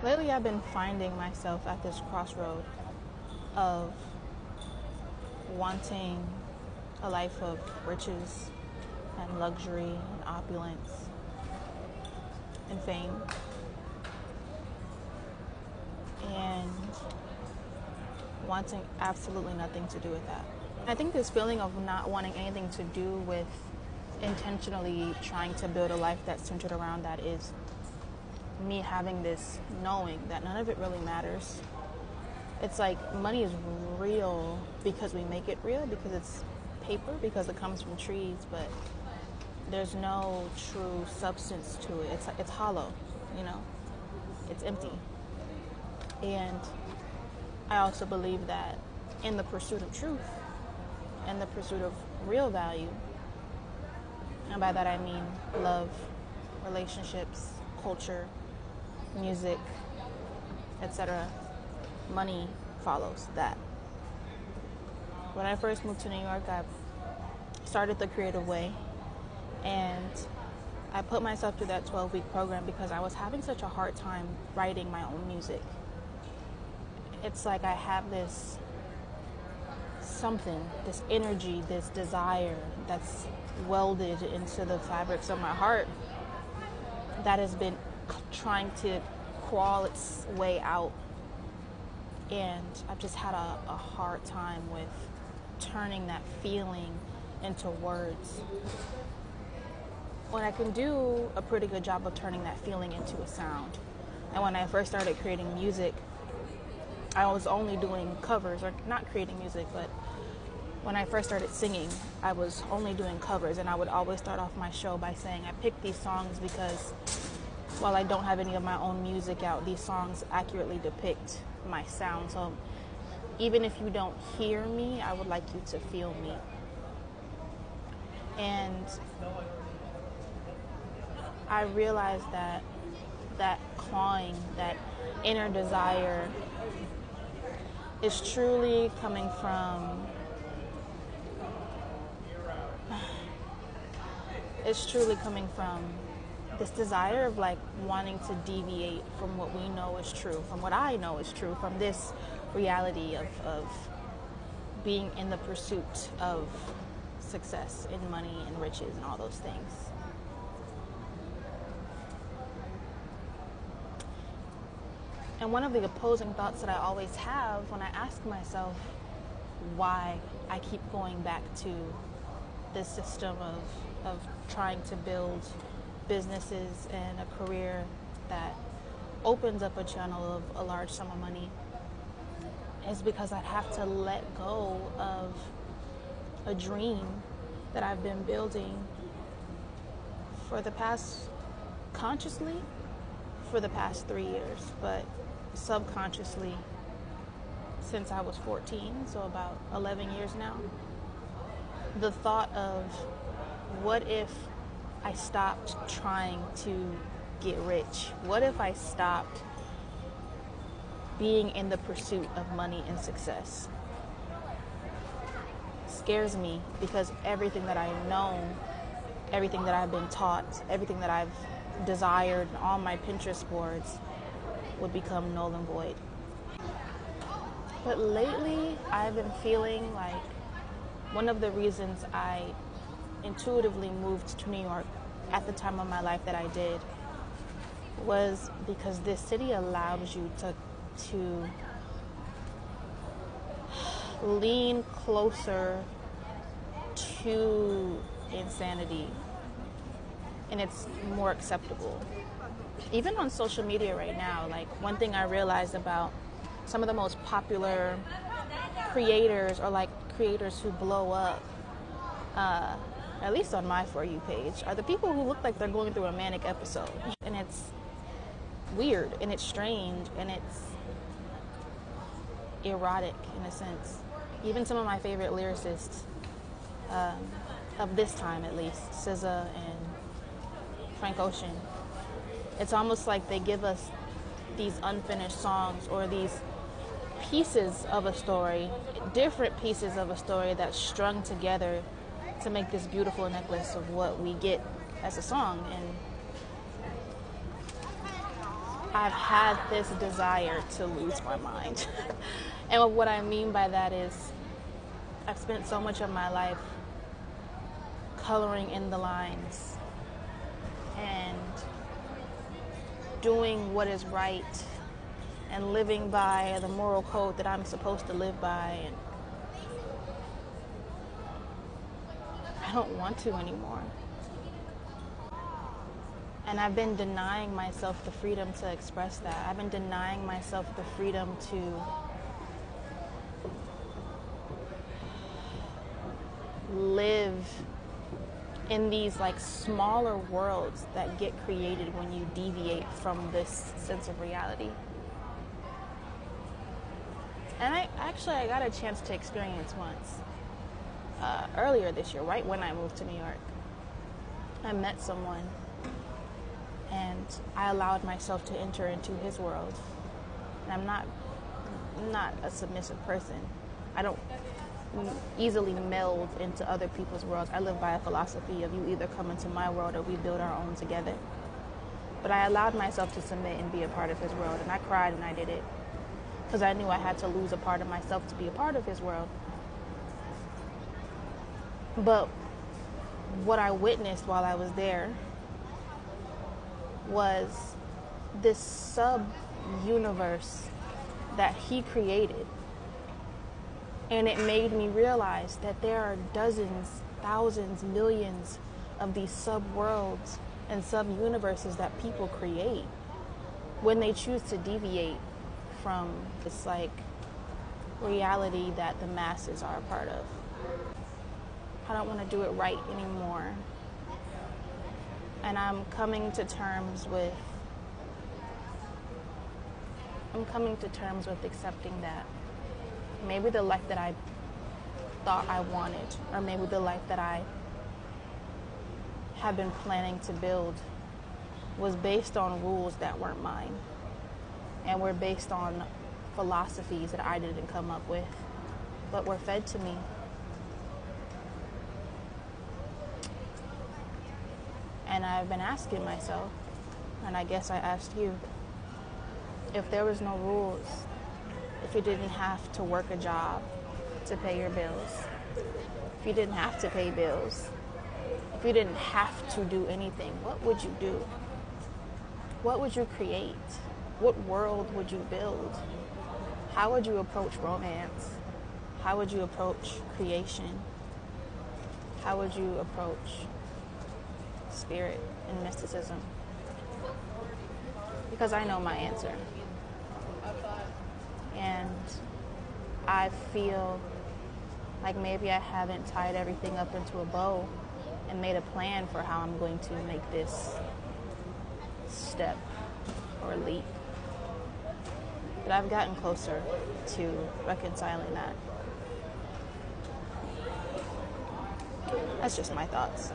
Lately, I've been finding myself at this crossroad of wanting a life of riches and luxury and opulence and fame, and wanting absolutely nothing to do with that. I think this feeling of not wanting anything to do with intentionally trying to build a life that's centered around that is me having this knowing that none of it really matters. It's like money is real because we make it real, because it's paper, because it comes from trees, but there's no true substance to it. It's hollow, you know? It's empty. And I also believe that in the pursuit of truth and the pursuit of real value, and by that I mean love, relationships, culture, music, etc., money follows that. When I first moved to New York, I started the creative way, and I put myself through that 12-week program because I was having such a hard time writing my own music. It's like I have this something, this energy, this desire that's welded into the fabrics of my heart that has been trying to crawl its way out. And I've just had a hard time with turning that feeling into words. When I can do a pretty good job of turning that feeling into a sound. And when I first started creating music, I was only doing covers, or not creating music, but when I first started singing, I was only doing covers, and I would always start off my show by saying I picked these songs because while I don't have any of my own music out, these songs accurately depict my sound. So even if you don't hear me, I would like you to feel me. And I realized that clawing, that inner desire is truly coming from this desire of like wanting to deviate from what we know is true, from what I know is true, from this reality of being in the pursuit of success and money and riches and all those things. And one of the opposing thoughts that I always have when I ask myself why I keep going back to this system of trying to build businesses and a career that opens up a channel of a large sum of money is because I'd have to let go of a dream that I've been building consciously for the past 3 years, but subconsciously since I was 14, so about 11 years now. The thought of, what if I stopped trying to get rich? What if I stopped being in the pursuit of money and success? Scares me because everything that I know, everything that I've been taught, everything that I've desired on my Pinterest boards would become null and void. But lately, I've been feeling like one of the reasons I intuitively moved to New York at the time of my life that I did was because this city allows you to lean closer to insanity, and it's more acceptable. Even on social media right now, like one thing I realized about some of the most popular creators, or like creators who blow up, at least on my For You page, are the people who look like they're going through a manic episode. And it's weird, and it's strange, and it's erotic in a sense. Even some of my favorite lyricists, of this time at least, SZA and Frank Ocean, it's almost like they give us these unfinished songs, or these pieces of a story, different pieces of a story that's strung together to make this beautiful necklace of what we get as a song. And I've had this desire to lose my mind. And what I mean by that is I've spent so much of my life coloring in the lines and doing what is right and living by the moral code that I'm supposed to live by, and I don't want to anymore. And I've been denying myself the freedom to express that. I've been denying myself the freedom to live in these like smaller worlds that get created when you deviate from this sense of reality. And I got a chance to experience once earlier this year, right when I moved to New York. I met someone and I allowed myself to enter into his world. And I'm not a submissive person. I don't easily meld into other people's worlds. I live by a philosophy of you either come into my world or we build our own together. But I allowed myself to submit and be a part of his world, and I cried when I did it because I knew I had to lose a part of myself to be a part of his world. But what I witnessed while I was there was this sub-universe that he created. And it made me realize that there are dozens, thousands, millions of these sub-worlds and sub-universes that people create when they choose to deviate from this like reality that the masses are a part of. I don't want to do it right anymore. And I'm coming to terms with accepting that maybe the life that I thought I wanted, or maybe the life that I have been planning to build, was based on rules that weren't mine and were based on philosophies that I didn't come up with, but were fed to me. And I've been asking myself, and I guess I asked you, if there was no rules, if you didn't have to work a job to pay your bills, if you didn't have to pay bills, if you didn't have to do anything, what would you do? What would you create? What world would you build? How would you approach romance? How would you approach creation? How would you approach spirit and mysticism? Because I know my answer. And I feel like maybe I haven't tied everything up into a bow and made a plan for how I'm going to make this step or leap. But I've gotten closer to reconciling that. That's just my thoughts.